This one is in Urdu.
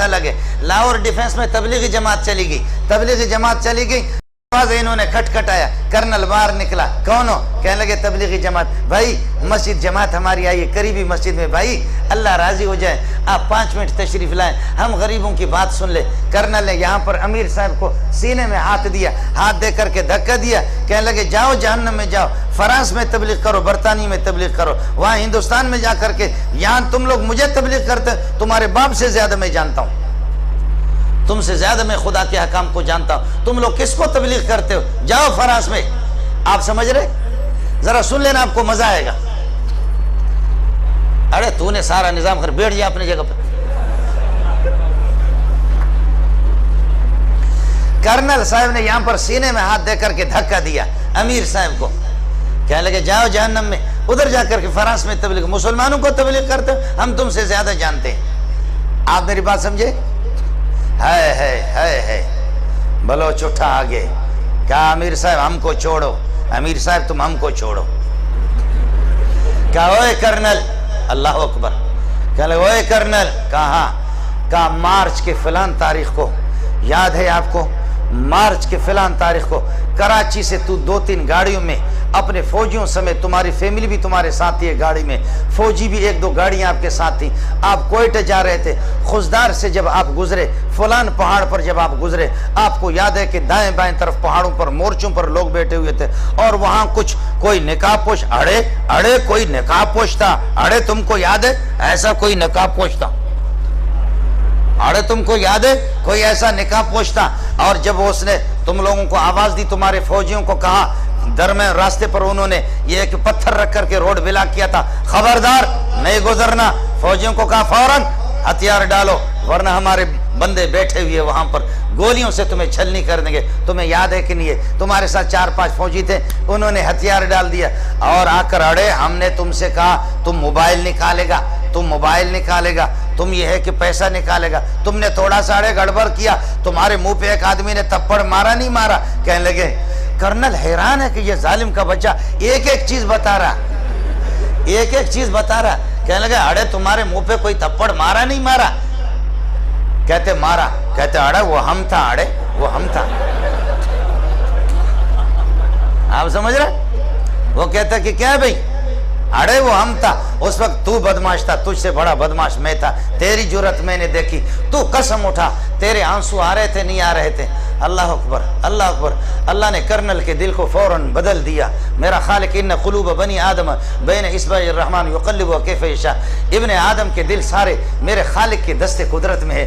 پیسہ لگے. لاہور ڈیفنس میں تبلیغی جماعت چلی گئی, تبلیغی جماعت چلی گئی, انہوں نے کھٹکھٹایا, کرنل باہر نکلا, کون ہو؟ کہنے لگے تبلیغی جماعت. بھائی مسجد جماعت ہماری آئی ہے قریبی مسجد میں, بھائی اللہ راضی ہو جائے آپ 5 منٹ تشریف لائیں, ہم غریبوں کی بات سن لیں. کرنل نے یہاں پر امیر صاحب کو سینے میں ہاتھ دیا, ہاتھ دے کر کے دھکا دیا, کہنے لگے جاؤ جہنم میں جاؤ, فرانس میں تبلیغ کرو, برطانیہ میں تبلیغ کرو, وہاں ہندوستان میں جا کر کے, یہاں تم لوگ مجھے تبلیغ کرتے, تمہارے باپ سے زیادہ میں جانتا ہوں, تم سے زیادہ میں خدا کے حکام کو جانتا ہوں, تم لوگ کس کو تبلیغ کرتے ہو, جاؤ فرانس میں. آپ سمجھ رہے؟ ذرا سن لینا, آپ کو مزہ آئے گا. ارے تو نے سارا نظام کر, بیٹھ جا اپنی جگہ پر. کرنل صاحب نے یہاں پر سینے میں ہاتھ دے کر کے دھکا دیا امیر صاحب کو, کہنے لگے جاؤ جہنم میں, ادھر جا کر کے فرانس میں تبلیغ, مسلمانوں کو تبلیغ کرتے ہو, ہم تم سے زیادہ جانتے ہیں. آپ میری بات سمجھے؟ ہے بلوچ اٹھا آگے, کہا امیر صاحب ہم کو چھوڑو, امیر صاحب تم ہم کو چھوڑو. کہا اوے کرنل, اللہ اکبر, کہا اوے کرنل, کہا مارچ کے فلان تاریخ کو, یاد ہے آپ کو, مارچ کے فلان تاریخ کو کراچی سے تو 2-3 گاڑیوں میں اپنے فوجیوں سمیت, تمہاری فیملی بھی تمہارے ساتھ تھی گاڑی میں, فوجی بھی 1-2 گاڑیاں آپ کے ساتھ تھیں, آپ کوئٹہ جا رہے تھے, خزدار سے جب آپ گزرے, فلان پہاڑ پر جب آپ گزرے, آپ کو یاد ہے کہ دائیں بائیں طرف پہاڑوں پر مورچوں پر لوگ بیٹھے ہوئے تھے, اور وہاں کچھ کوئی نقاب پوش, اڑے کوئی نقاب پوش تھا, اڑے تم کو یاد ہے ایسا کوئی نقاب پوش تھا, اڑے تم کو یاد ہے کوئی ایسا نقاب پوش تھا. اور جب اس نے تم لوگوں کو آواز دی, تمہارے فوجیوں کو کہا, درمیان راستے پر انہوں نے یہ ایک پتھر رکھ کر کے روڈ بلاک کیا تھا, خبردار نہیں گزرنا, فوجیوں کو کہا فوراً ہتھیار ڈالو ورنہ ہمارے بندے بیٹھے ہوئے وہاں پر گولیوں سے تمہیں چھلنی کر دیں گے. تمہیں یاد ہے کہ نہیں ہے, تمہارے ساتھ 4-5 فوجی تھے, انہوں نے ہتھیار ڈال دیا, اور آ کر اڑے ہم نے تم سے کہا تم موبائل نکالے گا, تم موبائل نکالے گا, تم یہ ہے کہ پیسہ نکالے گا, تم نے تھوڑا سا اڑے گڑبڑ کیا, تمہارے منہ پہ ایک آدمی نے تھپڑ مارا نہیں مارا. کہنے لگے کرنل حیران ہے کہ یہ ظالم کا بچہ ایک چیز بتا رہا, ایک چیز بتا رہا. کہنے لگے اڑے تمہارے منہ پہ کوئی تھپڑ مارا نہیں مارا؟ کہتے مارا, کہتے اڑے وہ ہم تھا, اڑے وہ ہم تھا. آپ سمجھ رہے؟ وہ کہتا کہ کیا بھئی, اڑے وہ ہم تھا, اس وقت تو بدماش تھا, تجھ سے بڑا بدماش میں تھا, تیری جرت میں نے دیکھی, تو قسم اٹھا, تیرے آنسو آ رہے تھے نہیں آ رہے تھے. اللہ اکبر, اللہ اکبر. اللہ نے کرنل کے دل کو فوراً بدل دیا. میرا خالق ان قلوب بنی آدم بین اصبع الرحمن یقلبها کیف یشاء, ابن آدم کے دل سارے میرے خالق کے دست قدرت میں ہے.